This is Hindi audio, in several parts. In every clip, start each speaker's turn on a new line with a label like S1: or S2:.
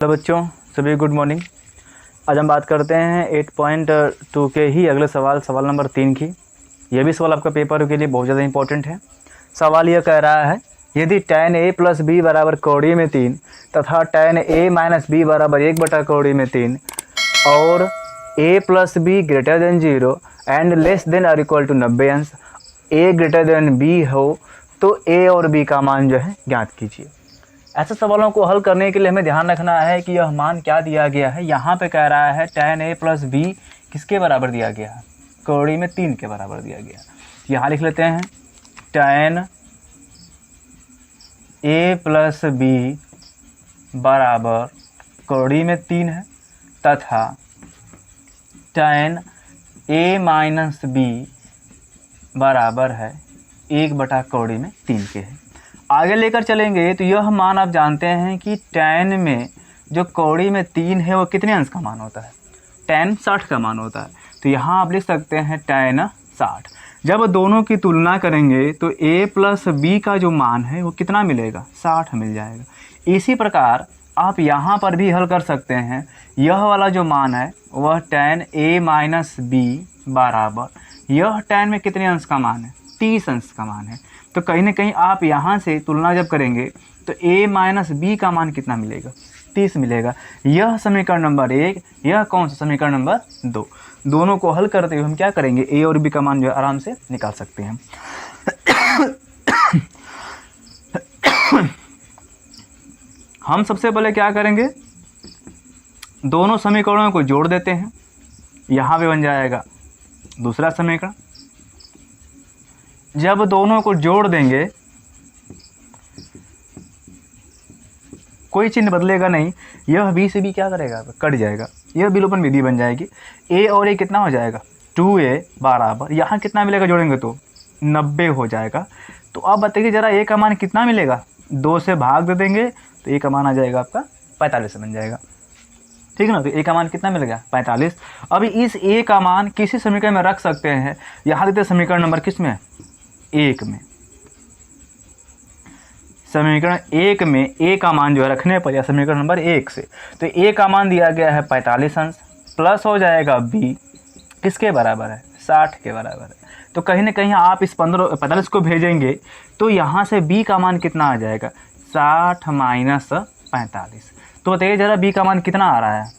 S1: हेलो बच्चों, सभी गुड मॉर्निंग। आज हम बात करते हैं 8.2 के ही अगले सवाल नंबर 3 की। यह भी सवाल आपका पेपर के लिए बहुत ज़्यादा इंपॉर्टेंट है। सवाल यह कह रहा है, यदि tan a प्लस बी बराबर कौड़ी में 3 तथा tan a माइनस बी बराबर 1 कौड़ी में 3 और a plus be greater than 0 and less than और इक्वल टू 90 अंश a ग्रेटर देन b हो तो a और b का मान जो है ज्ञात कीजिए। ऐसे सवालों को हल करने के लिए हमें ध्यान रखना है कि यह मान क्या दिया गया है। यहाँ पे कह रहा है tan a प्लस बी किसके बराबर दिया गया है, कौड़ी में 3 के बराबर दिया गया है। यहाँ लिख लेते हैं tan a प्लस बी बराबर कौड़ी में 3 है तथा tan a माइनस बी बराबर है 1 कौड़ी में 3 के है। आगे लेकर चलेंगे तो यह मान आप जानते हैं कि tan में जो कौड़ी में 3 है वो कितने अंश का मान होता है, tan 60 का मान होता है। तो यहाँ आप लिख सकते हैं tan 60। जब दोनों की तुलना करेंगे तो a प्लस बी का जो मान है वो कितना मिलेगा, 60 मिल जाएगा। इसी प्रकार आप यहाँ पर भी हल कर सकते हैं। यह वाला जो मान है वह tan a माइनस बी बराबर यह tan में कितने अंश का मान है, 30 अंश का मान है। तो कहीं ना कहीं आप यहाँ से तुलना जब करेंगे तो a माइनस बी का मान कितना मिलेगा, 30 मिलेगा। यह समीकरण नंबर 1, यह कौन सा समीकरण नंबर 2। दोनों को हल करते हुए हम क्या करेंगे, a और b का मान जो है आराम से निकाल सकते हैं। हम सबसे पहले क्या करेंगे, दोनों समीकरणों को जोड़ देते हैं। यहाँ पे बन जाएगा दूसरा समीकरण। जब दोनों को जोड़ देंगे कोई चिन्ह बदलेगा नहीं, यह b से b क्या करेगा, कट जाएगा, यह विलोपन विधि बन जाएगी। a और a कितना हो जाएगा, 2a बराबर यहाँ कितना मिलेगा, जोड़ेंगे तो 90 हो जाएगा। तो अब बताइए जरा a का मान कितना मिलेगा, 2 से भाग दे देंगे तो a का मान आ जाएगा आपका 45 बन जाएगा, ठीक है ना। तो a का मान कितना मिलेगा, 45। अभी इस a का मान किसी समीकरण में रख सकते हैं। यहाँ देते समीकरण नंबर किस में, 1 में। समीकरण 1 में a का मान जो है रखने पर, या समीकरण नंबर 1 से, तो a का मान दिया गया है 45 अंश, प्लस हो जाएगा b किसके बराबर है, 60 के बराबर है। तो कहीं ना कहीं आप इस 45 को भेजेंगे तो यहाँ से b का मान कितना आ जाएगा, 60 माइनस 45। तो बताइए जरा b का मान कितना आ रहा है।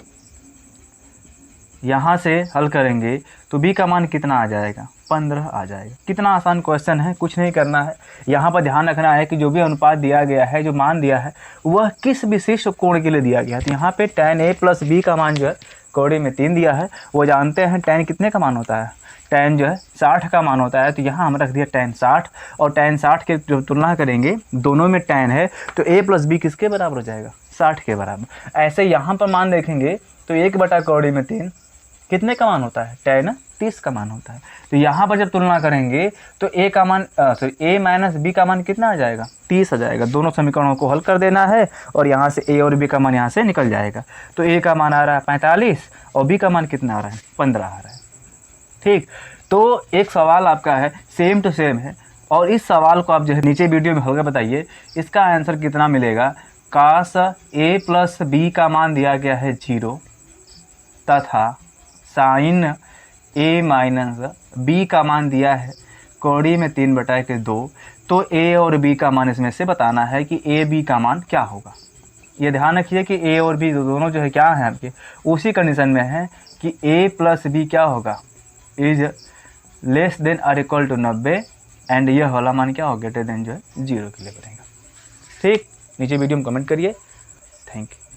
S1: यहाँ से हल करेंगे तो b का मान कितना आ जाएगा, 15 आ जाएगा। कितना आसान क्वेश्चन है, कुछ नहीं करना है। यहाँ पर ध्यान रखना है कि जो भी अनुपात दिया गया है, जो मान दिया है, वह किस विशिष्ट कोण के लिए दिया गया है। तो यहाँ पे tan a प्लस बी का मान जो है कौड़ी में 3 दिया है। वो जानते हैं tan कितने का मान होता है, tan जो है 60 का मान होता है। तो यहाँ हम रख दिया tan 60, और tan 60 के जो तुलना करेंगे, दोनों में tan है तो a प्लस बी किसके बराबर हो जाएगा, 60 के बराबर। ऐसे यहाँ पर मान देखेंगे तो 1 कौड़ी में 3 कितने का मान होता है, tan 30 का मान होता है। तो यहाँ पर जब तुलना करेंगे तो a का मान a माइनस बी का मान कितना आ जाएगा, 30 आ जाएगा। दोनों समीकरणों को हल कर देना है और यहाँ से a और b का मान यहाँ से निकल जाएगा। तो a का मान आ रहा है 45 और b का मान कितना आ रहा है, 15 आ रहा है, ठीक। तो एक सवाल आपका है सेम टू सेम है, और इस सवाल को आप जो है नीचे वीडियो में हल कर बताइए इसका आंसर कितना मिलेगा। काश a प्लस बी का मान दिया गया है 0 तथा साइन a माइनस बी का मान दिया है कौड़ी में 3/2। तो a और b का मान इसमें से बताना है कि a b का मान क्या होगा। ये ध्यान रखिए कि a और b दोनों जो है क्या है आपके, उसी कंडीशन में है कि a प्लस बी क्या होगा, इज लेस देन और इक्वल टू 90, एंड यह वाला मान क्या होगा, ग्रेटर देन जो है 0 के लिए बनेगा, ठीक। नीचे वीडियो में कमेंट करिए। Thank you.